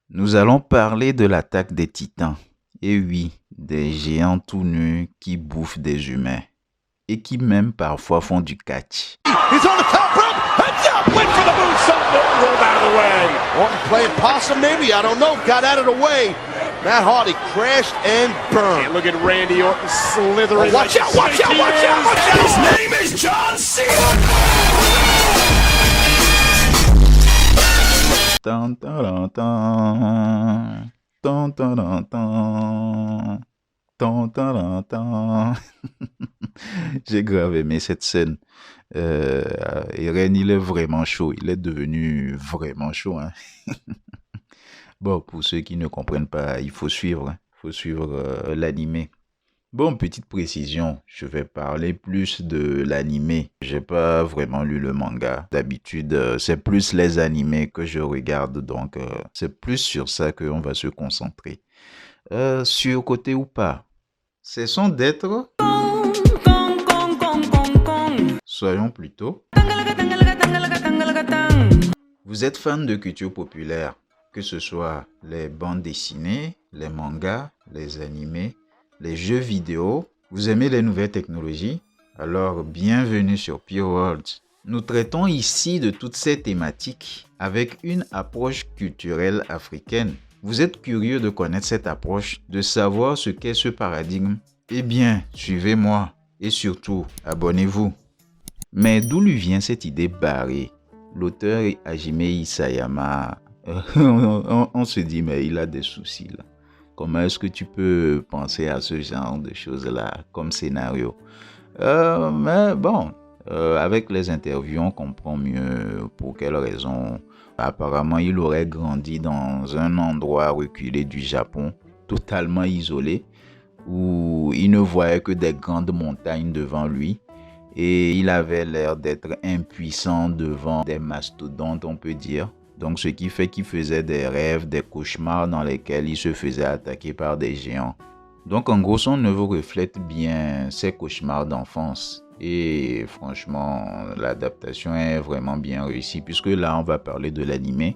Nous allons parler de l'attaque des titans. Et oui, des géants tout nus qui bouffent des humains. Et qui même parfois font du catch. He's on the top rope. Heads up. Went for the moonsault. Rolled out of the way. Orton playing possum maybe. I don't know. Got out of the way. Matt Hardy crashed and burned. And look at Randy Orton slithering. Oh, watch out, watch out, watch out, watch out. His name is John Cena. Tan, tan, tan, tan, tan, tan, tan, tan, tan. J'ai grave aimé cette scène. Eren, il est vraiment chaud. Il est devenu vraiment chaud. Hein. Bon, pour ceux qui ne comprennent pas, il faut suivre. Hein. Il faut suivre l'animé. Bon, petite précision, je vais parler plus de l'animé. J'ai pas vraiment lu le manga. D'habitude, c'est plus les animés que je regarde, donc c'est plus sur ça qu'on va se concentrer. Sur côté ou pas, cessons d'être... Soyons plutôt... Vous êtes fan de culture populaire, que ce soit les bandes dessinées, les mangas, les animés, les jeux vidéo, vous aimez les nouvelles technologies? Alors bienvenue sur Pure World. Nous traitons ici de toutes ces thématiques avec une approche culturelle africaine. Vous êtes curieux de connaître cette approche, de savoir ce qu'est ce paradigme? Eh bien, suivez-moi et surtout, abonnez-vous. Mais d'où lui vient cette idée barrée? L'auteur Hajime Isayama, on se dit mais il a des soucis là. Comment est-ce que tu peux penser à ce genre de choses-là comme scénario? Mais bon, avec les interviews, on comprend mieux pour quelles raisons. Apparemment, il aurait grandi dans un endroit reculé du Japon, totalement isolé, où il ne voyait que des grandes montagnes devant lui. Et il avait l'air d'être impuissant devant des mastodontes, on peut dire. Donc, ce qui fait qu'il faisait des rêves, des cauchemars dans lesquels il se faisait attaquer par des géants. Donc, en gros, son œuvre reflète bien ses cauchemars d'enfance. Et franchement, l'adaptation est vraiment bien réussie. Puisque là, on va parler de l'animé.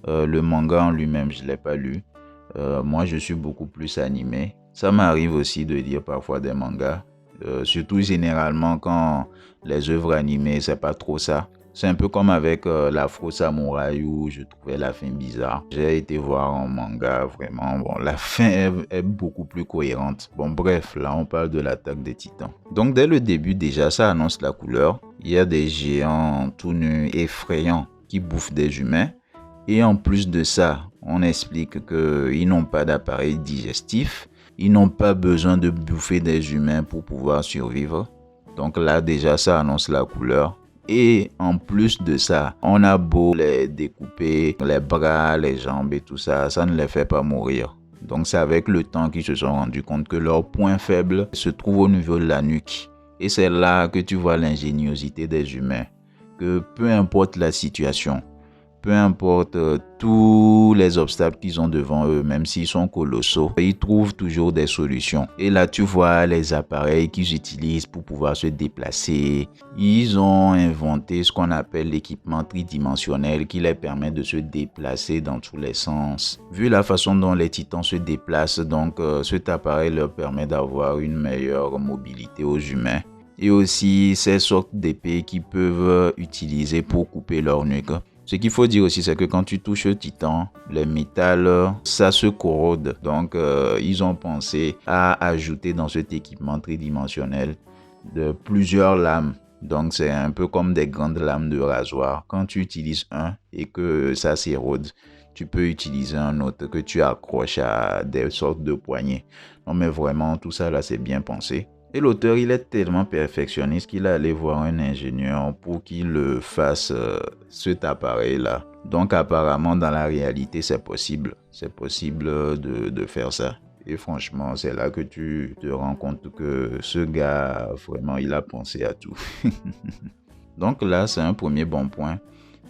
Le manga en lui-même, je ne l'ai pas lu. Moi, je suis beaucoup plus animé. Ça m'arrive aussi de lire parfois des mangas. Surtout généralement quand les œuvres animées, c'est pas trop ça. C'est un peu comme avec l'Afro Samouraï où je trouvais la fin bizarre. J'ai été voir en manga, vraiment, bon, la fin est beaucoup plus cohérente. Bon, bref, là, on parle de l'attaque des titans. Donc, dès le début, déjà, ça annonce la couleur. Il y a des géants tout nus, effrayants, qui bouffent des humains. Et en plus de ça, on explique qu'ils n'ont pas d'appareil digestif. Ils n'ont pas besoin de bouffer des humains pour pouvoir survivre. Donc là, déjà, ça annonce la couleur. Et en plus de ça, on a beau les découper, les bras, les jambes et tout ça, ça ne les fait pas mourir. Donc c'est avec le temps qu'ils se sont rendus compte que leur point faible se trouve au niveau de la nuque. Et c'est là que tu vois l'ingéniosité des humains. Que peu importe la situation, peu importe tous les obstacles qu'ils ont devant eux, même s'ils sont colossaux, ils trouvent toujours des solutions. Et là, tu vois les appareils qu'ils utilisent pour pouvoir se déplacer. Ils ont inventé ce qu'on appelle l'équipement tridimensionnel qui les permet de se déplacer dans tous les sens. Vu la façon dont les titans se déplacent, donc cet appareil leur permet d'avoir une meilleure mobilité aux humains. Et aussi ces sortes d'épées qu'ils peuvent utiliser pour couper leur nuque. Ce qu'il faut dire aussi, c'est que quand tu touches le titan, les métals, ça se corrode. Donc, ils ont pensé à ajouter dans cet équipement tridimensionnel de plusieurs lames. Donc, c'est un peu comme des grandes lames de rasoir. Quand tu utilises un et que ça s'érode, tu peux utiliser un autre que tu accroches à des sortes de poignées. Non, mais vraiment, tout ça là, c'est bien pensé. Et l'auteur, il est tellement perfectionniste qu'il est allé voir un ingénieur pour qu'il le fasse cet appareil-là. Donc apparemment, dans la réalité, c'est possible. C'est possible de faire ça. Et franchement, c'est là que tu te rends compte que ce gars, vraiment, il a pensé à tout. Donc là, c'est un premier bon point.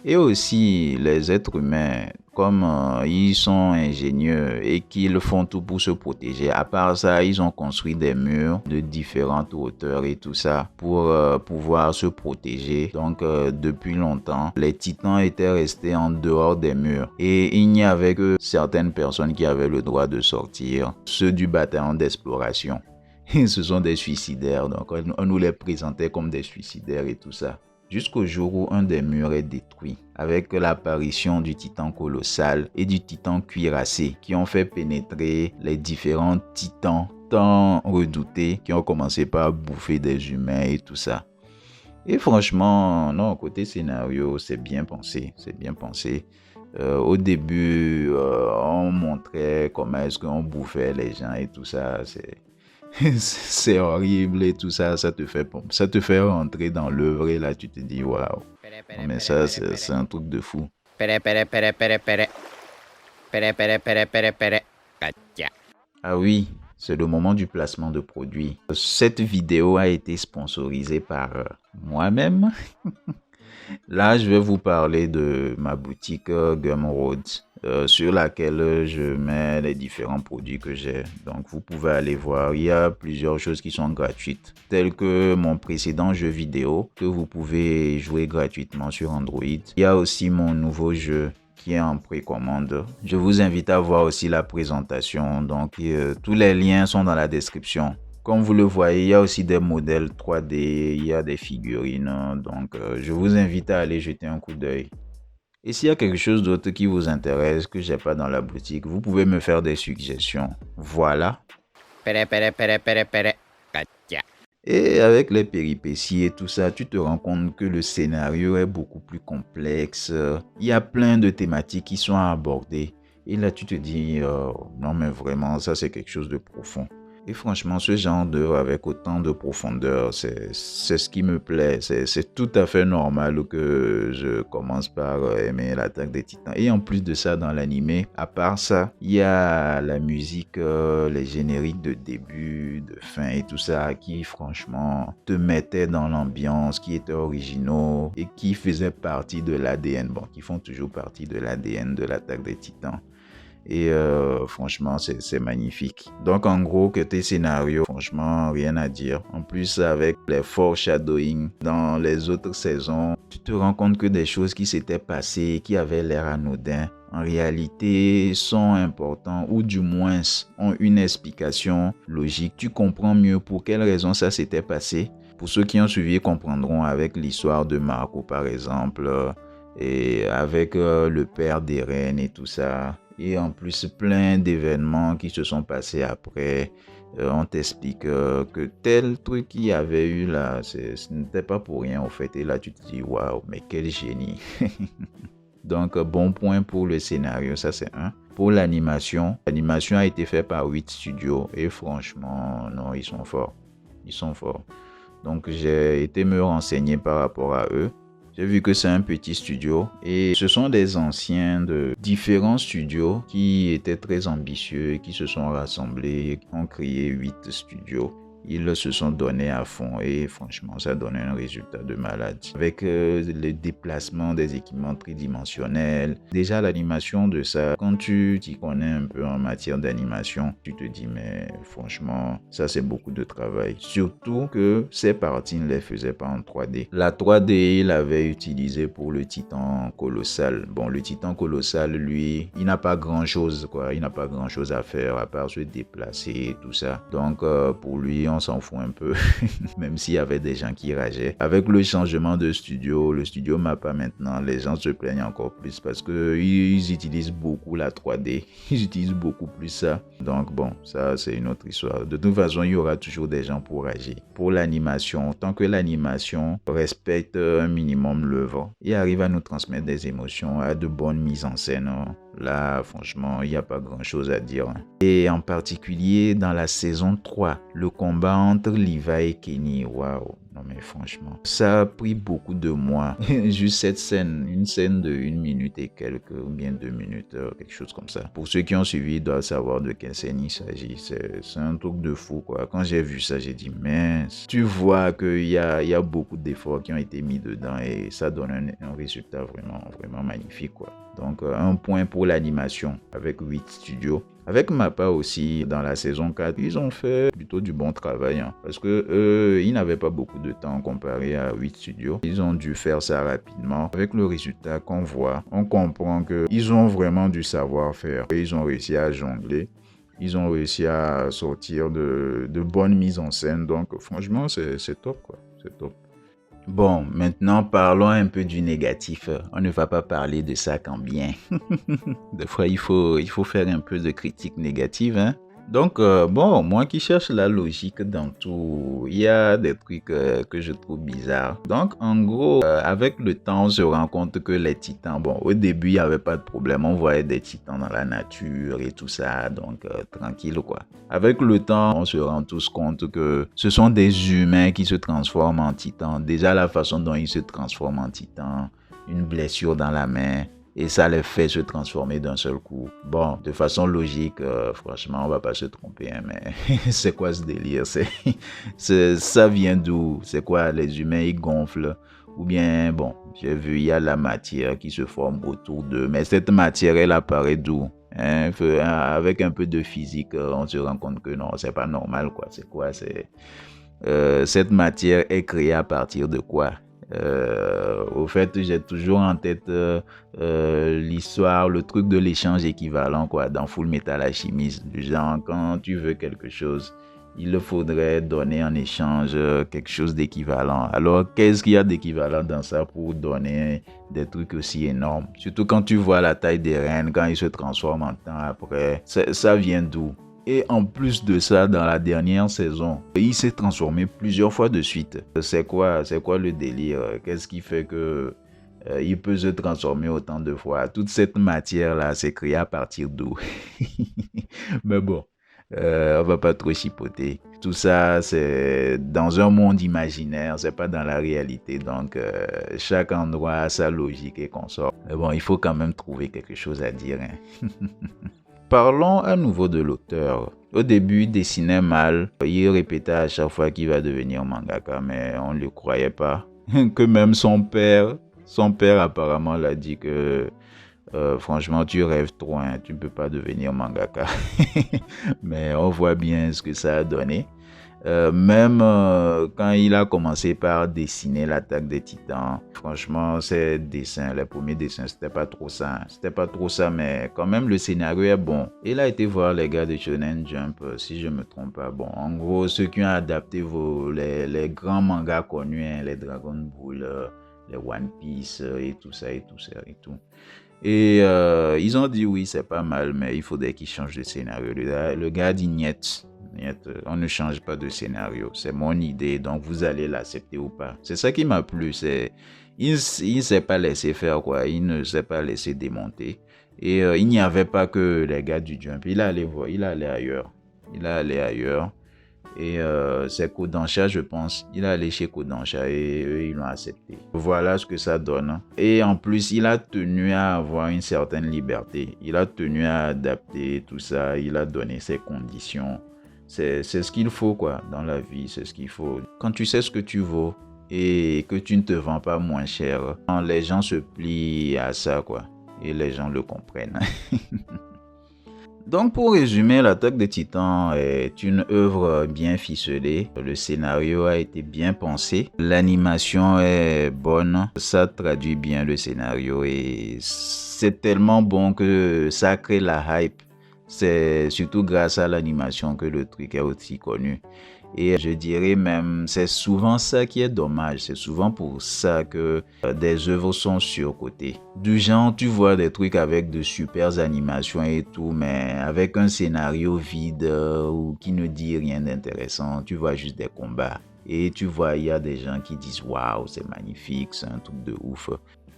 Et aussi, les êtres humains, comme ils sont ingénieux et qu'ils font tout pour se protéger, à part ça, ils ont construit des murs de différentes hauteurs et tout ça pour pouvoir se protéger. Donc, depuis longtemps, les titans étaient restés en dehors des murs et il n'y avait que certaines personnes qui avaient le droit de sortir, ceux du bataillon d'exploration. Ce sont des suicidaires, donc on nous les présentait comme des suicidaires et tout ça. Jusqu'au jour où un des murs est détruit, avec l'apparition du titan colossal et du titan cuirassé qui ont fait pénétrer les différents titans tant redoutés qui ont commencé par bouffer des humains et tout ça. Et franchement, non, côté scénario, c'est bien pensé, c'est bien pensé. Au début, on montrait comment est-ce qu'on bouffait les gens et tout ça, c'est horrible et tout ça, ça te fait rentrer dans l'œuvre et là tu te dis waouh. Mais ça c'est un truc de fou. Ah oui, c'est le moment du placement de produit. Cette vidéo a été sponsorisée par moi-même. Là, je vais vous parler de ma boutique Gumroad, sur laquelle je mets les différents produits que j'ai. Donc, vous pouvez aller voir. Il y a plusieurs choses qui sont gratuites, telles que mon précédent jeu vidéo que vous pouvez jouer gratuitement sur Android. Il y a aussi mon nouveau jeu qui est en précommande. Je vous invite à voir aussi la présentation. Donc, tous les liens sont dans la description. Comme vous le voyez, il y a aussi des modèles 3D, il y a des figurines, donc je vous invite à aller jeter un coup d'œil. Et s'il y a quelque chose d'autre qui vous intéresse, que j'ai pas dans la boutique, vous pouvez me faire des suggestions. Voilà. Et avec les péripéties et tout ça, tu te rends compte que le scénario est beaucoup plus complexe. Il y a plein de thématiques qui sont abordées. Et là, tu te dis, non mais vraiment, ça c'est quelque chose de profond. Et franchement, ce genre d'œuvre avec autant de profondeur, c'est ce qui me plaît. C'est tout à fait normal que je commence par aimer l'Attaque des Titans. Et en plus de ça, dans l'animé, à part ça, il y a la musique, les génériques de début, de fin et tout ça qui franchement te mettaient dans l'ambiance, qui étaient originaux et qui faisaient partie de l'ADN. Bon, qui font toujours partie de l'ADN de l'Attaque des Titans. Et franchement, c'est magnifique. Donc, en gros, côté scénario, franchement, rien à dire. En plus, avec les foreshadowing dans les autres saisons, tu te rends compte que des choses qui s'étaient passées, qui avaient l'air anodins, en réalité sont importants ou du moins ont une explication logique. Tu comprends mieux pour quelles raisons ça s'était passé. Pour ceux qui ont suivi comprendront avec l'histoire de Marco, par exemple, et avec le père d'Eren et tout ça. Et en plus, plein d'événements qui se sont passés après. On t'explique que tel truc qu'il y avait eu là, ce n'était pas pour rien en fait. Et là, tu te dis, waouh, mais quel génie. Donc, bon point pour le scénario, ça c'est un. Pour l'animation a été faite par 8 studios. Et franchement, non, ils sont forts. Ils sont forts. Donc, j'ai été me renseigner par rapport à eux. J'ai vu que c'est un petit studio et ce sont des anciens de différents studios qui étaient très ambitieux, qui se sont rassemblés, qui ont créé 8 studios. Ils se sont donnés à fond et franchement, ça donne un résultat de malade. Avec le déplacement des équipements tridimensionnels, déjà l'animation de ça, quand tu t'y connais un peu en matière d'animation, tu te dis mais franchement, ça c'est beaucoup de travail. Surtout que ces parties ne les faisaient pas en 3D. La 3D, il l'avait utilisé pour le titan colossal. Bon, le titan colossal, lui, il n'a pas grand chose quoi. Il n'a pas grand chose à faire à part se déplacer et tout ça. Donc pour lui, on s'en fout un peu, même s'il y avait des gens qui rageaient. Avec le changement de studio, le studio Mappa maintenant, les gens se plaignent encore plus parce qu'ils utilisent beaucoup la 3D. Ils utilisent beaucoup plus ça. Donc bon, ça c'est une autre histoire. De toute façon, il y aura toujours des gens pour rager. Pour l'animation, tant que l'animation respecte un minimum l'œuvre et arrive à nous transmettre des émotions, à de bonnes mises en scène, là, franchement, il n'y a pas grand-chose à dire. Et en particulier, dans la saison 3, le combat entre Levi et Kenny, waouh, Non mais franchement, ça a pris beaucoup de mois. Juste cette scène, une scène de 1 minute et quelques, ou bien 2 minutes, quelque chose comme ça. Pour ceux qui ont suivi, ils doivent savoir de quelle scène il s'agit. C'est un truc de fou, quoi. Quand j'ai vu ça, j'ai dit, mince. Tu vois qu'il y a beaucoup d'efforts qui ont été mis dedans et ça donne un résultat vraiment magnifique, quoi. Donc, un point pour l'animation avec 8 studios. Avec Mappa aussi, dans la saison 4, ils ont fait plutôt du bon travail, hein, parce que ils n'avaient pas beaucoup de temps comparé à 8 studios. Ils ont dû faire ça rapidement. Avec le résultat qu'on voit, on comprend qu'ils ont vraiment du savoir-faire. Ils ont réussi à jongler. Ils ont réussi à sortir de bonnes mises en scène. Donc, franchement, c'est top, quoi. C'est top. Bon, maintenant parlons un peu du négatif. On ne va pas parler de ça qu'en bien. Des fois, il faut faire un peu de critique négative, hein. Donc, bon, moi qui cherche la logique dans tout, il y a des trucs que je trouve bizarres. Donc, en gros, avec le temps, on se rend compte que les titans, bon, au début, il n'y avait pas de problème. On voyait des titans dans la nature et tout ça, donc tranquille, quoi. Avec le temps, on se rend tous compte que ce sont des humains qui se transforment en titans. Déjà, la façon dont ils se transforment en titans, une blessure dans la main, et ça les fait se transformer d'un seul coup. Bon, de façon logique, franchement, on va pas se tromper, hein, mais c'est quoi ce délire? Ça vient d'où? C'est quoi? Les humains, ils gonflent? Ou bien, bon, j'ai vu, il y a la matière qui se forme autour d'eux, mais cette matière, elle apparaît d'où? Hein, avec un peu de physique, on se rend compte que non, c'est pas normal, quoi. C'est quoi? Cette matière est créée à partir de quoi? Au fait, j'ai toujours en tête l'histoire, le truc de l'échange équivalent, quoi, dans Full Metal Alchemist. Du genre, quand tu veux quelque chose, il faudrait donner en échange quelque chose d'équivalent. Alors, qu'est-ce qu'il y a d'équivalent dans ça pour donner des trucs aussi énormes? Surtout quand tu vois la taille des reines, quand ils se transforment en temps après, ça vient d'où? Et en plus de ça, dans la dernière saison, il s'est transformé plusieurs fois de suite. C'est quoi le délire? Qu'est-ce qui fait que il peut se transformer autant de fois? Toute cette matière-là, c'est créé à partir d'où? Mais bon, on va pas trop chipoter. Tout ça, c'est dans un monde imaginaire, c'est pas dans la réalité. Donc, chaque endroit a sa logique et consort. Mais bon, il faut quand même trouver quelque chose à dire, hein. Parlons à nouveau de l'auteur. Au début, il dessinait mal. Il répétait à chaque fois qu'il va devenir mangaka, mais on ne le croyait pas. Que même son père apparemment l'a dit que franchement, tu rêves trop, hein, tu ne peux pas devenir mangaka. Mais on voit bien ce que ça a donné. Même quand il a commencé par dessiner l'attaque des titans, franchement, ses dessins, les premiers dessins, c'était pas trop ça, mais quand même le scénario est bon. Il a été voir les gars de Shonen Jump, si je me trompe pas. Bon, en gros, ceux qui ont adapté les grands mangas connus, hein, les Dragon Ball, les One Piece et tout ça. Et ils ont dit oui, c'est pas mal, mais il faudrait qu'ils changent de scénario. Le gars dit niet, on ne change pas de scénario, c'est mon idée, donc vous allez l'accepter ou pas. C'est ça qui m'a plu, il ne s'est pas laissé faire, quoi, il ne s'est pas laissé démonter. Et il n'y avait pas que les gars du Jump, il allait ailleurs. Et c'est Kodansha, je pense. Il est allé chez Kodansha et eux, ils l'ont accepté. Voilà ce que ça donne. Et en plus, il a tenu à avoir une certaine liberté. Il a tenu à adapter tout ça. Il a donné ses conditions. C'est ce qu'il faut, quoi, dans la vie. C'est ce qu'il faut. Quand tu sais ce que tu vaux et que tu ne te vends pas moins cher, les gens se plient à ça, quoi. Et les gens le comprennent. Donc pour résumer, l'attaque des Titans est une œuvre bien ficelée. Le scénario a été bien pensé. L'animation est bonne. Ça traduit bien le scénario et c'est tellement bon que ça crée la hype. C'est surtout grâce à l'animation que le truc est aussi connu. Et je dirais même, c'est souvent ça qui est dommage. C'est souvent pour ça que des œuvres sont surcotées. Du genre, tu vois des trucs avec de super animations et tout, mais avec un scénario vide ou qui ne dit rien d'intéressant. Tu vois juste des combats. Et tu vois, il y a des gens qui disent « Waouh, c'est magnifique, c'est un truc de ouf ».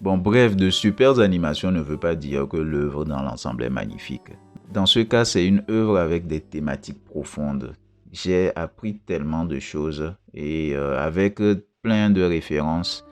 Bon, bref, de super animations ne veut pas dire que l'œuvre dans l'ensemble est magnifique. Dans ce cas, c'est une œuvre avec des thématiques profondes. j'ai appris tellement de choses et avec plein de références.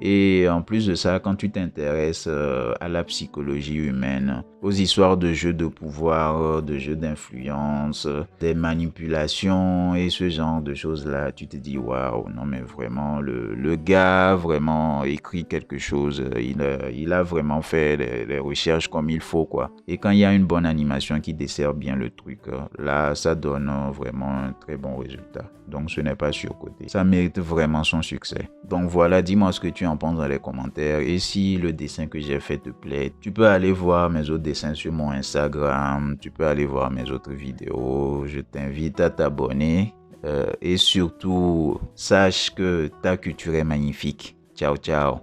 Et en plus de ça, quand tu t'intéresses à la psychologie humaine, aux histoires de jeux de pouvoir, de jeux d'influence, des manipulations et ce genre de choses-là, tu te dis waouh, non mais vraiment, le gars a vraiment écrit quelque chose, il a vraiment fait les recherches comme il faut quoi. Et quand il y a une bonne animation qui dessert bien le truc, là ça donne vraiment un très bon résultat. Donc ce n'est pas surcoté. Ça mérite vraiment son succès. Donc voilà, dis-moi ce que tu en penses dans les commentaires. Et si le dessin que j'ai fait te plaît, tu peux aller voir mes autres dessins sur mon Instagram. Tu peux aller voir mes autres vidéos. Je t'invite à t'abonner. Et surtout, sache que ta culture est magnifique. Ciao, ciao.